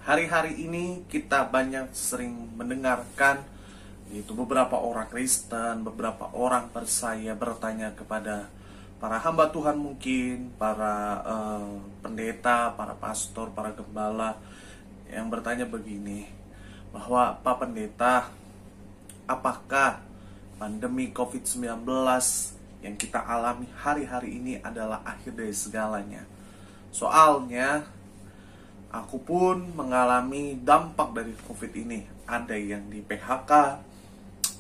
Hari-hari ini kita banyak sering mendengarkan itu beberapa orang Kristen, beberapa orang percaya bertanya kepada para hamba Tuhan, mungkin para pendeta, para pastor, para gembala, yang bertanya begini, bahwa Pak Pendeta, apakah pandemi COVID-19 yang kita alami hari-hari ini adalah akhir dari segalanya? Soalnya aku pun mengalami dampak dari COVID ini. Ada yang di PHK,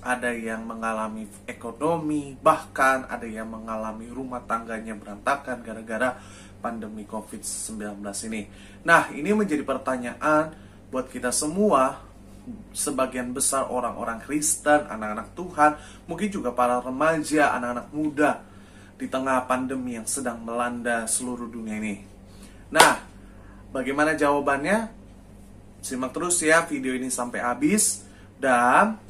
ada yang mengalami ekonomi, bahkan ada yang mengalami rumah tangganya berantakan gara-gara pandemi COVID-19 ini. Nah, ini menjadi pertanyaan buat kita semua, sebagian besar orang-orang Kristen, anak-anak Tuhan, mungkin juga para remaja, anak-anak muda, di tengah pandemi yang sedang melanda seluruh dunia ini. Nah, bagaimana jawabannya? Simak terus ya video ini sampai habis. Dan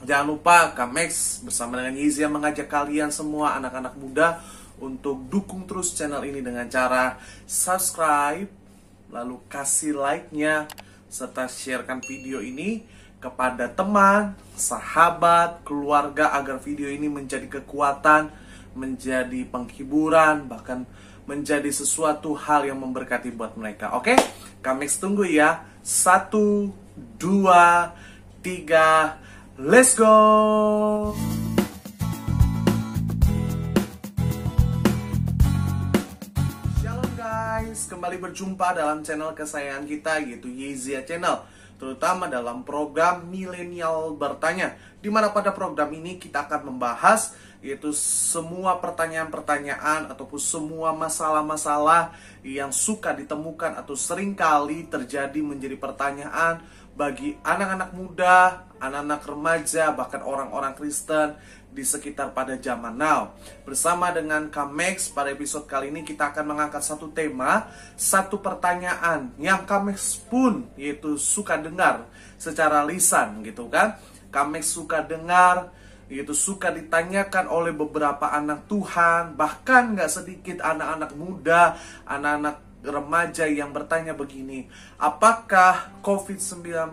jangan lupa Kamex bersama dengan Yezy mengajak kalian semua anak-anak muda untuk dukung terus channel ini dengan cara subscribe, lalu kasih like-nya, serta sharekan video ini kepada teman, sahabat, keluarga, agar video ini menjadi kekuatan, menjadi penghiburan, bahkan menjadi sesuatu hal yang memberkati buat mereka. Oke? Kamex tunggu ya. 1, 2, 3, let's go! Guys, kembali berjumpa dalam channel kesayangan kita, yaitu Yezy Channel, terutama dalam program Milenial Bertanya, di mana pada program ini kita akan membahas yaitu semua pertanyaan-pertanyaan ataupun semua masalah-masalah yang suka ditemukan atau seringkali terjadi menjadi pertanyaan bagi anak-anak muda, anak-anak remaja, bahkan orang-orang Kristen di sekitar pada zaman now. Bersama dengan Kamex, pada episode kali ini kita akan mengangkat satu tema, satu pertanyaan yang Kamex pun yaitu suka dengar secara lisan gitu kan. Kamex suka dengar, yaitu suka ditanyakan oleh beberapa anak Tuhan, bahkan gak sedikit anak-anak muda, anak-anak remaja yang bertanya begini, apakah COVID-19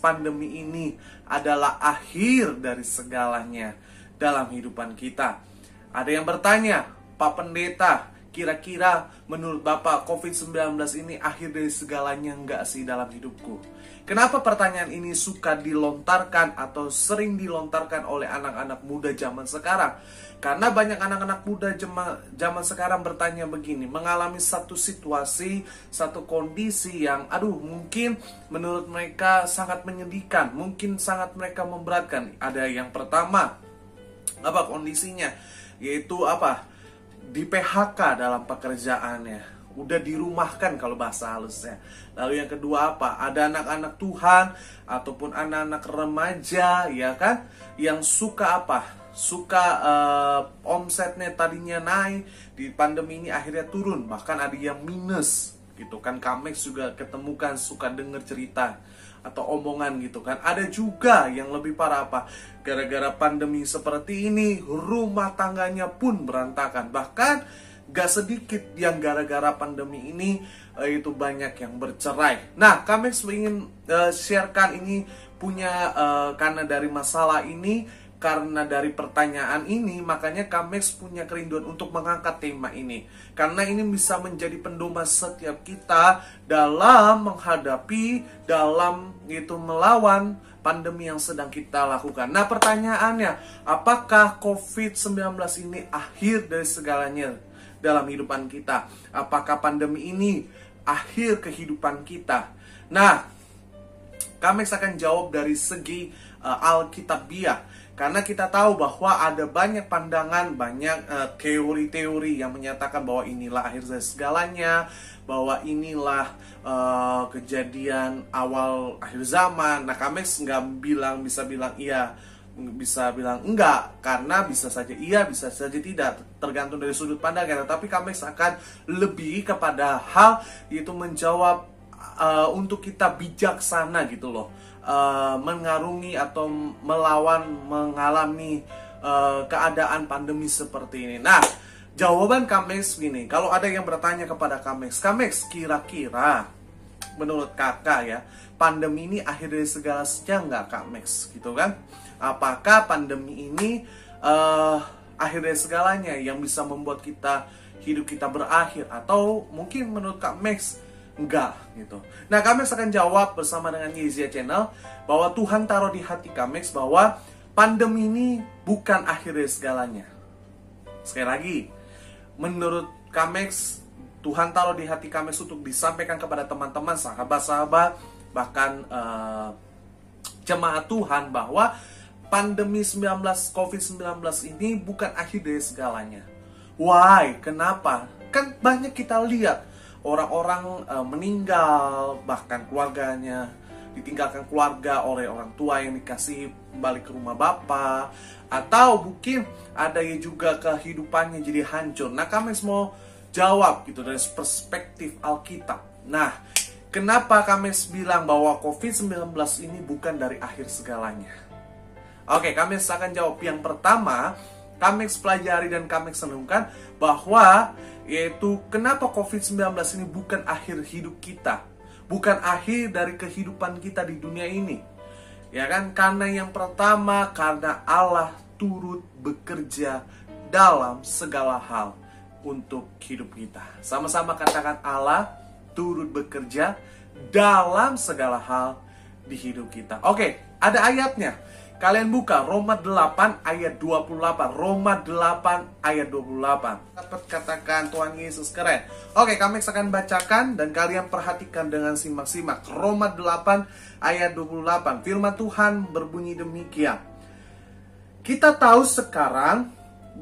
pandemi ini adalah akhir dari segalanya dalam kehidupan kita? Ada yang bertanya, Pak Pendeta, kira-kira menurut Bapak COVID-19 ini akhir dari segalanya enggak sih dalam hidupku? Kenapa pertanyaan ini suka dilontarkan atau sering dilontarkan oleh anak-anak muda zaman sekarang? Karena banyak anak-anak muda zaman sekarang bertanya begini, mengalami satu situasi, satu kondisi yang mungkin menurut mereka sangat menyedihkan, mungkin sangat mereka memberatkan. Ada yang pertama, apa kondisinya? Yaitu di PHK dalam pekerjaannya, udah dirumahkan kalau bahasa halusnya. Lalu yang kedua ada anak-anak Tuhan ataupun anak-anak remaja, ya kan, yang suka omsetnya tadinya naik, di pandemi ini akhirnya turun, bahkan ada yang minus gitu kan. Kamex juga ketemukan suka denger cerita atau omongan gitu kan. Ada juga yang lebih parah gara-gara pandemi seperti ini rumah tangganya pun berantakan, bahkan gak sedikit yang gara-gara pandemi ini itu banyak yang bercerai. Nah, kami ingin sharekan ini punya karena dari masalah ini, karena dari pertanyaan ini, makanya Kamex punya kerinduan untuk mengangkat tema ini. Karena ini bisa menjadi pedoman setiap kita dalam menghadapi, dalam melawan pandemi yang sedang kita lakukan. Nah, pertanyaannya, apakah COVID-19 ini akhir dari segalanya dalam kehidupan kita? Apakah pandemi ini akhir kehidupan kita? Nah, Kamex akan jawab dari segi Alkitabiah. Karena kita tahu bahwa ada banyak pandangan, banyak teori-teori yang menyatakan bahwa inilah akhir dari segalanya, bahwa inilah kejadian awal akhir zaman. Nah, Kamex nggak bisa bilang iya, bisa bilang enggak, karena bisa saja iya, bisa saja tidak, tergantung dari sudut pandang. Tetapi Kamex akan lebih kepada hal yaitu menjawab untuk kita bijaksana gitu loh, mengarungi atau mengalami keadaan pandemi seperti ini. Nah, jawaban Kamex gini, kalau ada yang bertanya kepada Kamex, kira-kira menurut kakak ya, pandemi ini akhir dari segala sesuatu nggak Kak Max gitu kan? Apakah pandemi ini akhir dari segalanya yang bisa membuat hidup kita berakhir, atau mungkin menurut Kak Max enggak gitu. Nah, Kak Max akan jawab bersama dengan Yezia Channel bahwa Tuhan taruh di hati Kak Max bahwa pandemi ini bukan akhir dari segalanya. Sekali lagi, menurut Kak Max, Tuhan taruh di hati Kak Max untuk disampaikan kepada teman-teman, sahabat-sahabat, bahkan jemaat Tuhan bahwa pandemi COVID-19 ini bukan akhir dari segalanya. Why? Kenapa? Kan banyak kita lihat orang-orang meninggal, bahkan keluarganya ditinggalkan keluarga oleh orang tua yang dikasih kembali ke rumah Bapa, atau mungkin ada yang juga kehidupannya jadi hancur. Nah, kami mau jawab gitu dari perspektif Alkitab. Nah, kenapa kami bilang bahwa COVID-19 ini bukan dari akhir segalanya? Oke, kami akan jawab. Yang pertama, kami pelajari dan kami senungkan bahwa yaitu kenapa COVID-19 ini bukan akhir hidup kita, bukan akhir dari kehidupan kita di dunia ini. Ya kan? Karena yang pertama, karena Allah turut bekerja dalam segala hal untuk hidup kita. Sama-sama katakan, Allah turut bekerja dalam segala hal di hidup kita. Oke, ada ayatnya. Kalian buka Roma 8 ayat 28. Roma 8 ayat 28. Dapat katakan Tuhan Yesus keren. Oke, kami akan bacakan dan kalian perhatikan dengan simak-simak. Roma 8 ayat 28. Firman Tuhan berbunyi demikian. Kita tahu sekarang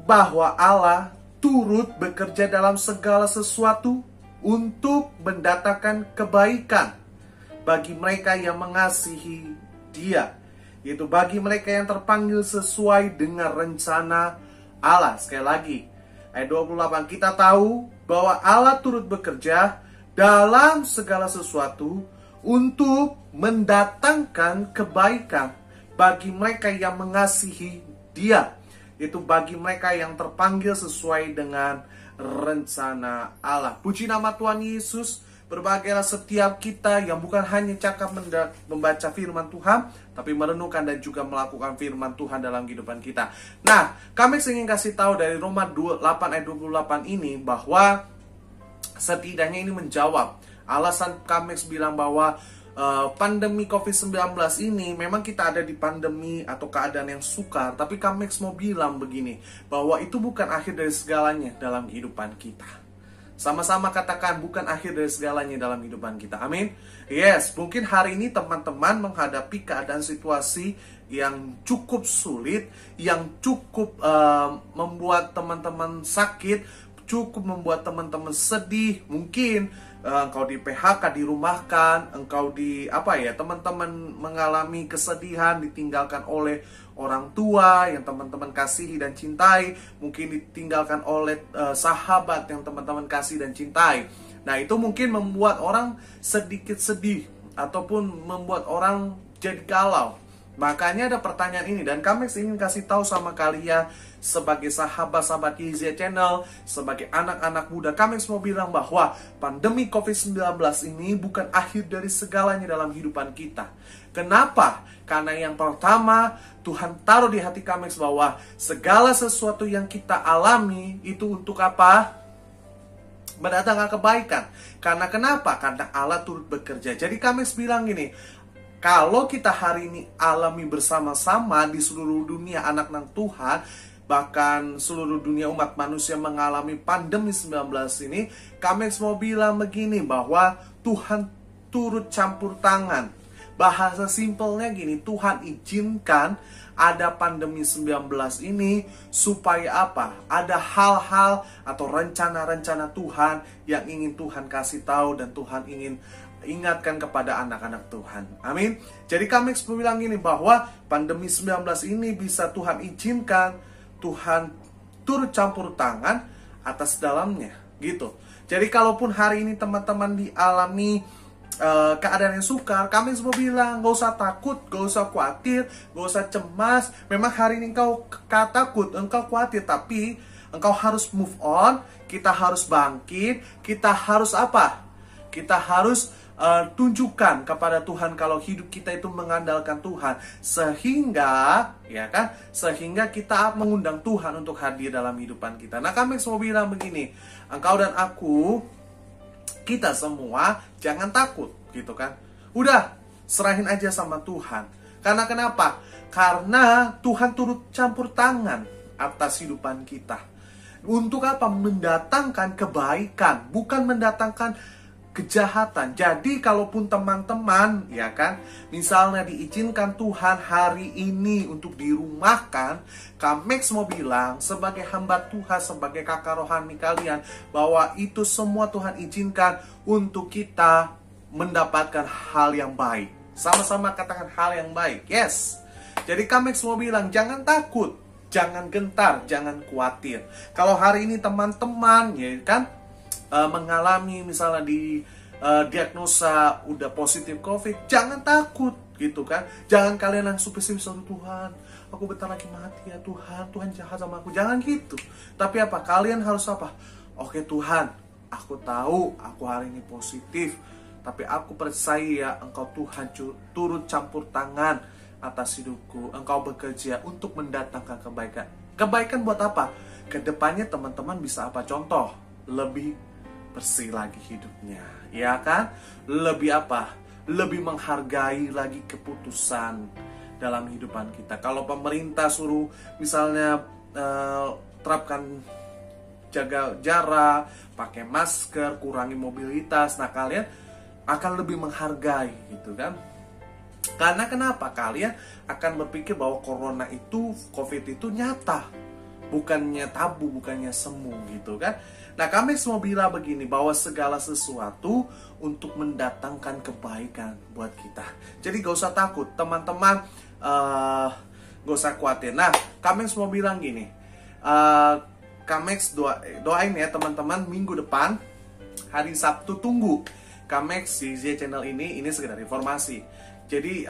bahwa Allah turut bekerja dalam segala sesuatu untuk mendatangkan kebaikan bagi mereka yang mengasihi Dia, yaitu bagi mereka yang terpanggil sesuai dengan rencana Allah. Sekali lagi, ayat 28, kita tahu bahwa Allah turut bekerja dalam segala sesuatu untuk mendatangkan kebaikan bagi mereka yang mengasihi Dia, yaitu bagi mereka yang terpanggil sesuai dengan rencana Allah. Puji nama Tuhan Yesus. Berbagailah setiap kita yang bukan hanya cakap membaca firman Tuhan, tapi merenungkan dan juga melakukan firman Tuhan dalam kehidupan kita. Nah, kami ingin kasih tahu dari Roma 8 ayat 28 ini bahwa setidaknya ini menjawab alasan kami bilang bahwa pandemi COVID-19 ini memang kita ada di pandemi atau keadaan yang sukar, tapi kami mau bilang begini, bahwa itu bukan akhir dari segalanya dalam kehidupan kita. Sama-sama katakan, bukan akhir dari segalanya dalam kehidupan kita. Amin. Yes, mungkin hari ini teman-teman menghadapi keadaan situasi yang cukup sulit, yang cukup membuat teman-teman sakit, cukup membuat teman-teman sedih. Mungkin engkau di PHK, dirumahkan, engkau teman-teman mengalami kesedihan, ditinggalkan oleh orang tua yang teman-teman kasihi dan cintai, mungkin ditinggalkan oleh sahabat yang teman-teman kasih dan cintai. Nah, itu mungkin membuat orang sedikit sedih ataupun membuat orang jadi galau. Makanya ada pertanyaan ini, dan kami ingin kasih tahu sama kalian sebagai sahabat-sahabat Yezia Channel, sebagai anak-anak muda, kami mau bilang bahwa pandemi COVID-19 ini bukan akhir dari segalanya dalam kehidupan kita. Kenapa? Karena yang pertama, Tuhan taruh di hati kami bahwa segala sesuatu yang kita alami itu untuk apa? Mendatangkan kebaikan. Karena kenapa? Karena Allah turut bekerja. Jadi kami bilang gini, kalau kita hari ini alami bersama-sama di seluruh dunia anak-anak Tuhan, bahkan seluruh dunia umat manusia mengalami pandemi 19 ini, kami mau bilang begini, bahwa Tuhan turut campur tangan. Bahasa simpelnya gini, Tuhan izinkan ada pandemi 19 ini supaya apa? Ada hal-hal atau rencana-rencana Tuhan yang ingin Tuhan kasih tahu dan Tuhan ingin ingatkan kepada anak-anak Tuhan. Amin. Jadi kami bilang gini, bahwa pandemi 19 ini bisa Tuhan izinkan, Tuhan turut campur tangan atas dalamnya, gitu. Jadi kalaupun hari ini teman-teman dialami keadaan yang sukar, kami semua bilang, gak usah takut, gak usah khawatir, gak usah cemas. Memang hari ini engkau takut, engkau khawatir, tapi engkau harus move on. Kita harus bangkit. Kita harus apa? Kita harus tunjukkan kepada Tuhan kalau hidup kita itu mengandalkan Tuhan, sehingga sehingga kita mengundang Tuhan untuk hadir dalam kehidupan kita. Nah, kami mau bilang begini, engkau dan aku, kita semua jangan takut gitu kan. Udah, serahin aja sama Tuhan. Karena kenapa? Karena Tuhan turut campur tangan atas kehidupan kita. Untuk apa? Mendatangkan kebaikan, bukan mendatangkan kejahatan. Jadi kalaupun teman-teman misalnya diizinkan Tuhan hari ini untuk dirumahkan, Kamex mau bilang sebagai hamba Tuhan, sebagai kakak rohani kalian, bahwa itu semua Tuhan izinkan untuk kita mendapatkan hal yang baik. Sama-sama katakan hal yang baik. Yes. Jadi Kamex mau bilang jangan takut, jangan gentar, jangan khawatir. Kalau hari ini teman-teman mengalami misalnya di diagnosa udah positif COVID, jangan takut gitu kan. Jangan kalian langsung pesimis, Tuhan, aku bentar lagi mati ya Tuhan, Tuhan jahat sama aku. Jangan gitu. Tapi apa? Kalian harus apa? Oke Tuhan, aku tahu aku hari ini positif, tapi aku percaya Engkau Tuhan turut campur tangan atas hidupku. Engkau bekerja untuk mendatangkan kebaikan. Kebaikan buat apa? Kedepannya teman-teman bisa apa? Contoh, lebih bersih lagi hidupnya, ya kan? Lebih apa? Lebih menghargai lagi keputusan dalam kehidupan kita. Kalau pemerintah suruh misalnya terapkan jaga jarak, pakai masker, kurangi mobilitas, nah kalian akan lebih menghargai gitu kan? Karena kenapa? Kalian akan berpikir bahwa corona itu, COVID itu nyata, bukannya tabu, bukannya semu gitu kan. Nah, kami semua bilang begini, bahwa segala sesuatu untuk mendatangkan kebaikan buat kita. Jadi gak usah takut, teman-teman, gak usah khawatir. Nah, kami semua bilang gini, Kamex doain ya teman-teman, minggu depan hari Sabtu tunggu Kamex di Z Channel ini sekedar informasi. Jadi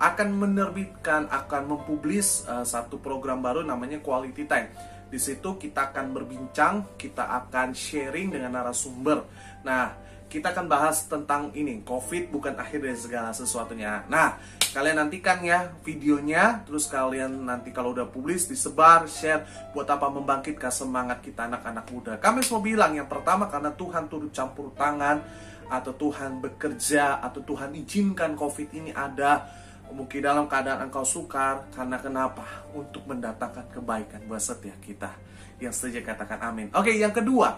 akan menerbitkan, akan mempublis satu program baru namanya Quality Time. Di situ kita akan berbincang, kita akan sharing dengan narasumber. Nah, kita akan bahas tentang ini, COVID bukan akhir dari segala sesuatunya. Nah, kalian nantikan ya videonya, terus kalian nanti kalau udah publis disebar, share, buat apa? Membangkitkan semangat kita anak-anak muda. Kami mau bilang yang pertama karena Tuhan turut campur tangan, atau Tuhan bekerja, atau Tuhan izinkan COVID ini ada. Mungkin dalam keadaan engkau sukar, karena kenapa? Untuk mendatangkan kebaikan buat setiap kita. Yang setuju katakan amin. Oke, yang kedua,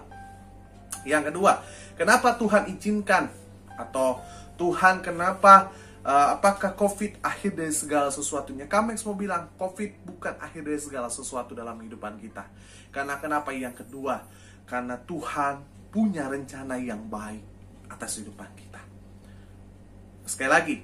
kenapa Tuhan izinkan? Atau Tuhan kenapa, apakah COVID akhir dari segala sesuatunya? Kami mau bilang, COVID bukan akhir dari segala sesuatu dalam kehidupan kita. Karena kenapa? Yang kedua, karena Tuhan punya rencana yang baik atas kehidupan kita. Sekali lagi,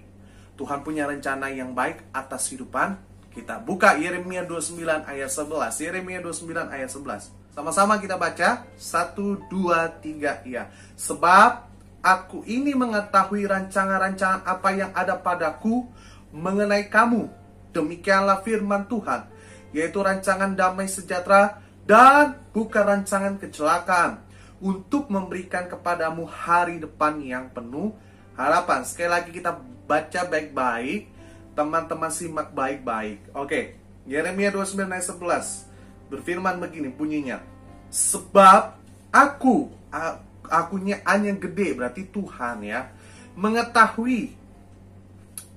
Tuhan punya rencana yang baik atas kehidupan kita. Buka Yeremia 29 ayat 11. Yeremia 29 ayat 11. Sama-sama kita baca. 1, 2, 3, ya. Sebab aku ini mengetahui rancangan-rancangan apa yang ada padaku mengenai kamu. Demikianlah firman Tuhan, yaitu rancangan damai sejahtera dan bukan rancangan kecelakaan, untuk memberikan kepadamu hari depan yang penuh harapan. Sekali lagi kita baca baik-baik, teman-teman simak baik-baik. Oke, Yeremia 29 ayat 11 berfirman begini bunyinya. Sebab akunya yang gede, berarti Tuhan ya, mengetahui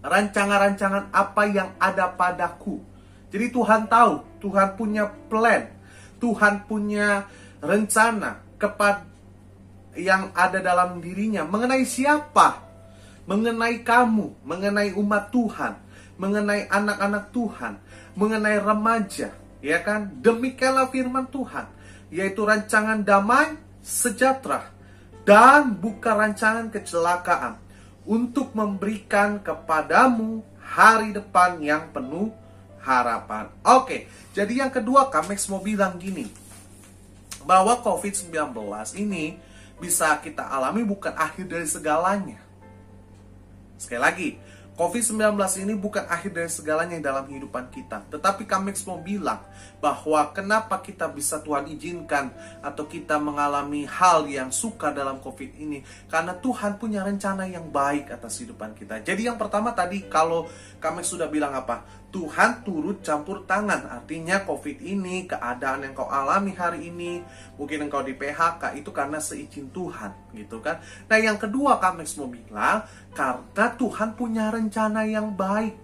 rancangan-rancangan apa yang ada padaku. Jadi Tuhan tahu, Tuhan punya plan, Tuhan punya rencana kepada yang ada dalam dirinya mengenai siapa, mengenai kamu, mengenai umat Tuhan, mengenai anak-anak Tuhan, mengenai remaja, ya kan? Demikianlah firman Tuhan, yaitu rancangan damai sejahtera dan bukan rancangan kecelakaan, untuk memberikan kepadamu hari depan yang penuh harapan. Oke, jadi yang kedua Kamex mau bilang gini, bahwa COVID-19 ini bisa kita alami bukan akhir dari segalanya. Sekali lagi, COVID-19 ini bukan akhir dari segalanya dalam kehidupan kita. Tetapi kami mau bilang bahwa kenapa kita bisa Tuhan izinkan atau kita mengalami hal yang suka dalam COVID ini. Karena Tuhan punya rencana yang baik atas kehidupan kita. Jadi yang pertama tadi kalau kami sudah bilang apa? Tuhan turut campur tangan. Artinya COVID ini, keadaan yang kau alami hari ini, mungkin engkau di PHK, itu karena seizin Tuhan, gitu kan. Nah yang kedua kami mau bilang, karena Tuhan punya rencana yang baik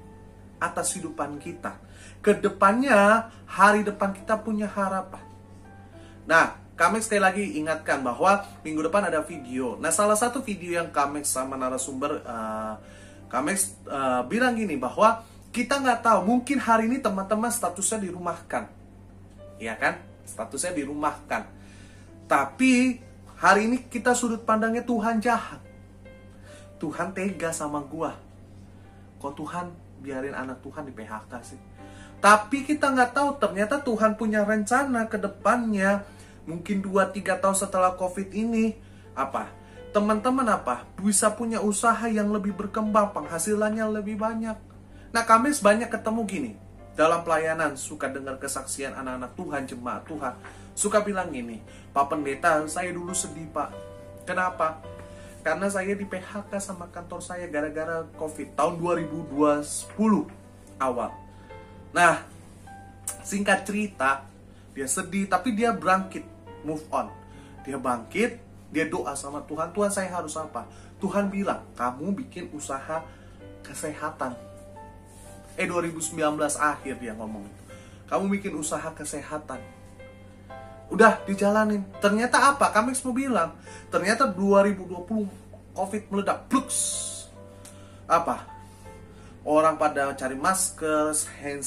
atas kehidupan kita. Kedepannya, hari depan kita punya harapan. Nah, kami sekali lagi ingatkan bahwa minggu depan ada video. Nah, salah satu video yang kami sama narasumber, kami bilang gini, bahwa kita nggak tahu, mungkin hari ini teman-teman statusnya dirumahkan. Ya kan? Statusnya dirumahkan. Tapi, hari ini kita sudut pandangnya Tuhan jahat. Tuhan tega sama gua. Kok Tuhan biarin anak Tuhan di PHK sih? Tapi kita nggak tahu, ternyata Tuhan punya rencana ke depannya. Mungkin 2-3 tahun setelah COVID ini, apa? Teman-teman apa? Bisa punya usaha yang lebih berkembang, penghasilannya lebih banyak. Nah, kami banyak ketemu gini. Dalam pelayanan, suka dengar kesaksian anak-anak Tuhan, jemaat Tuhan. Suka bilang gini, Pak Pendeta, saya dulu sedih, Pak. Kenapa? Karena saya di PHK sama kantor saya gara-gara COVID tahun 2020 awal. Nah, singkat cerita, dia sedih tapi dia bangkit, move on. Dia bangkit, dia doa sama Tuhan. Tuhan, saya harus apa? Tuhan bilang, kamu bikin usaha kesehatan. 2019 akhir dia ngomong itu. Kamu bikin usaha kesehatan. Udah dijalanin. Ternyata apa? Kami mau bilang, ternyata 2020 COVID meledak. Pluks. Apa? Orang pada cari masker, hand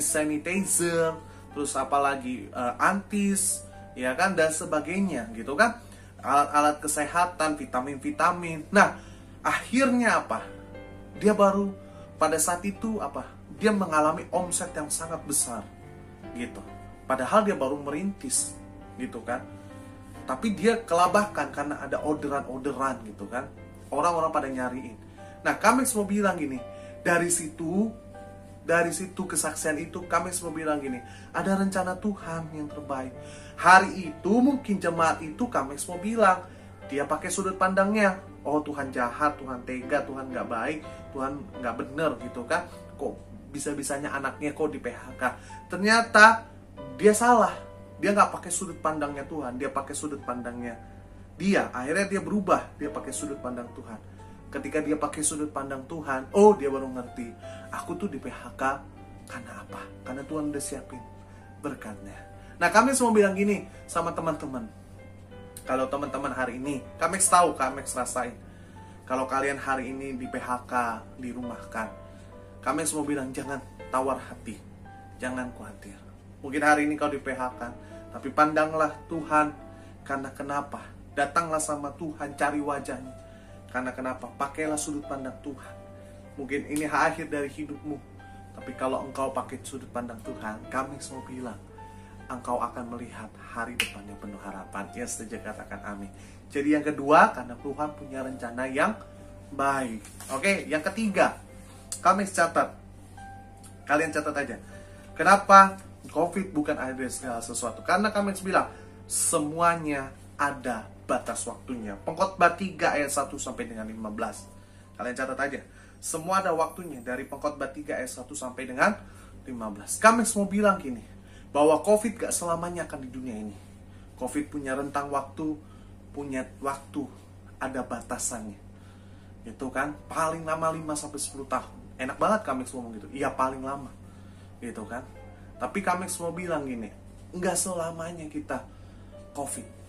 sanitizer, terus apalagi antis, ya kan, dan sebagainya, gitu kan. Alat-alat kesehatan, vitamin-vitamin. Nah, akhirnya apa? Dia baru pada saat itu apa? Dia mengalami omset yang sangat besar, gitu. Padahal dia baru merintis, gitu kan. Tapi dia kelabakan karena ada orderan-orderan, gitu kan. Orang-orang pada nyariin. Nah, kami semua bilang gini, dari situ kesaksian itu kami semua bilang gini, ada rencana Tuhan yang terbaik. Hari itu mungkin jemaat itu kami semua bilang, dia pakai sudut pandangnya, oh Tuhan jahat, Tuhan tega, Tuhan nggak baik, Tuhan nggak bener, gitu kan. Kok bisa-bisanya anaknya kok di PHK. Ternyata dia salah. Dia nggak pakai sudut pandangnya Tuhan, dia pakai sudut pandangnya dia. Akhirnya dia berubah, dia pakai sudut pandang Tuhan. Ketika dia pakai sudut pandang Tuhan, oh dia baru ngerti, aku tuh di PHK karena apa? Karena Tuhan udah siapin berkatnya. Nah, kami semua bilang gini sama teman-teman. Kalau teman-teman hari ini, kami tahu, kami rasain. Kalau kalian hari ini di PHK, dirumahkan, kami semua bilang jangan tawar hati, jangan khawatir. Mungkin hari ini kau di PHK, tapi pandanglah Tuhan. Karena kenapa? Datanglah sama Tuhan, cari wajahnya. Karena kenapa? Pakailah sudut pandang Tuhan. Mungkin ini akhir dari hidupmu, tapi kalau engkau pakai sudut pandang Tuhan, kami semua bilang, engkau akan melihat hari depan yang penuh harapan. Ya, setuju, katakan amin. Jadi yang kedua, karena Tuhan punya rencana yang baik. Oke, yang ketiga, kami catat. Kalian catat aja. Kenapa COVID bukan akhir dari segala sesuatu? Karena kami bilang, semuanya ada batas waktunya. Pengkhotbah 3 ayat 1 sampai dengan 15. Kalian catat aja. Semua ada waktunya, dari Pengkhotbah 3 ayat 1 sampai dengan 15. Kami semua bilang gini, bahwa COVID gak selamanya akan di dunia ini. COVID punya rentang waktu, ada batasannya. Gitu kan? Paling lama 5-10 tahun. Enak banget kami semua ngomong gitu. Iya, paling lama. Gitu kan? Tapi kami semua bilang gini, enggak selamanya kita COVID.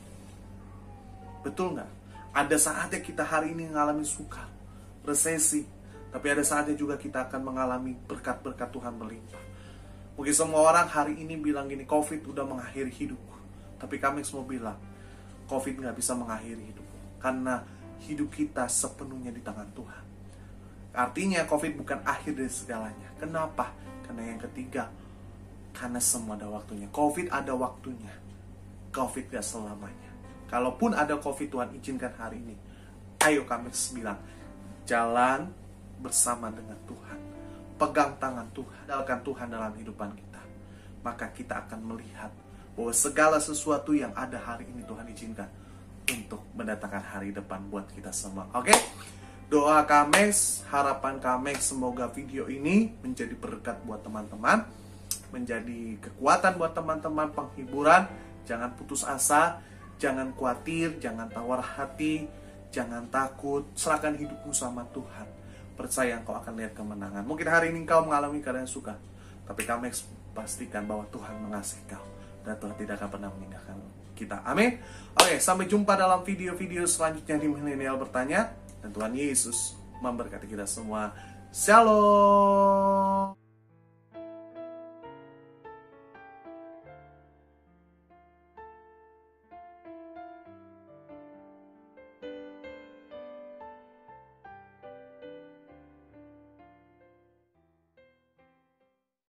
Betul nggak? Ada saatnya kita hari ini mengalami sukar, resesi. Tapi ada saatnya juga kita akan mengalami berkat-berkat Tuhan melimpah. Mungkin semua orang hari ini bilang gini, COVID udah mengakhiri hidupku. Tapi kami semua bilang, COVID nggak bisa mengakhiri hidupku. Karena hidup kita sepenuhnya di tangan Tuhan. Artinya COVID bukan akhir dari segalanya. Kenapa? Karena yang ketiga, karena semua ada waktunya. COVID ada waktunya. COVID gak selamanya. Kalaupun ada COVID, Tuhan izinkan hari ini. Ayo kami bilang, jalan bersama dengan Tuhan, pegang tangan Tuhan, andalkan Tuhan dalam kehidupan kita, maka kita akan melihat bahwa segala sesuatu yang ada hari ini Tuhan izinkan untuk mendatangkan hari depan buat kita semua. Oke? Doa Kamex, harapan Kamex, semoga video ini menjadi berkat buat teman-teman, menjadi kekuatan buat teman-teman, penghiburan. Jangan putus asa, jangan khawatir, jangan tawar hati, jangan takut. Serahkan hidupmu sama Tuhan. Percaya engkau akan lihat kemenangan. Mungkin hari ini engkau mengalami keadaan suka, tapi Kamex pastikan bahwa Tuhan mengasihi kau dan Tuhan tidak akan pernah meninggalkan kita. Amin. Oke, sampai jumpa dalam video-video selanjutnya di Milenial Bertanya. Dan Tuhan Yesus memberkati kita semua. Shalom.